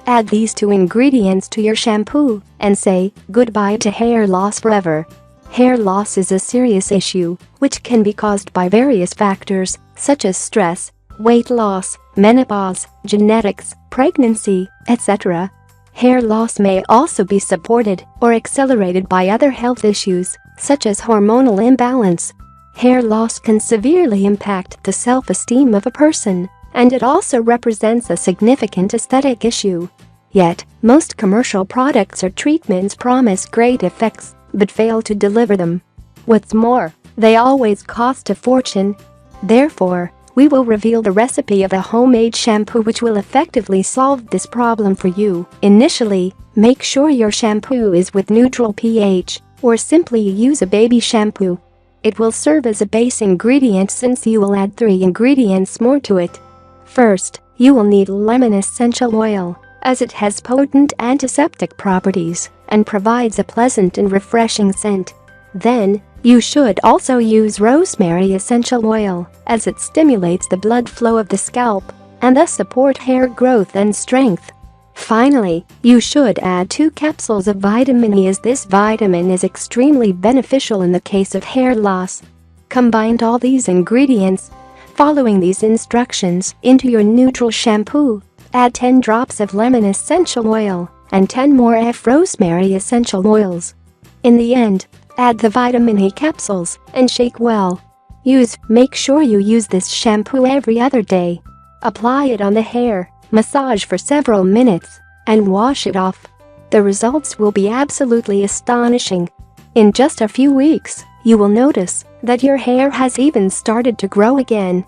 Add these 2 ingredients to your shampoo and say goodbye to hair loss forever. Hair loss is a serious issue which can be caused by various factors such as stress, weight loss, menopause, genetics, pregnancy, etc. Hair loss may also be supported or accelerated by other health issues such as hormonal imbalance. Hair loss can severely impact the self-esteem of a person, and it also represents a significant aesthetic issue. Yet, most commercial products or treatments promise great effects but fail to deliver them. What's more, they always cost a fortune. Therefore, we will reveal the recipe of a homemade shampoo which will effectively solve this problem for you. Initially, make sure your shampoo is with neutral pH, or simply use a baby shampoo. It will serve as a base ingredient since you will add 3 ingredients more to it. First, you will need lemon essential oil, as it has potent antiseptic properties and provides a pleasant and refreshing scent. Then, you should also use rosemary essential oil, as it stimulates the blood flow of the scalp and thus support hair growth and strength. Finally, you should add 2 capsules of vitamin E, as this vitamin is extremely beneficial in the case of hair loss. Combine all these ingredients, following these instructions, into your neutral shampoo. Add 10 drops of lemon essential oil and 10 more rosemary essential oils. In the end, add the vitamin E capsules and shake well. Make sure you use this shampoo every other day. Apply it on the hair, massage for several minutes, and wash it off. The results will be absolutely astonishing. In just a few weeks, you will notice that your hair has even started to grow again.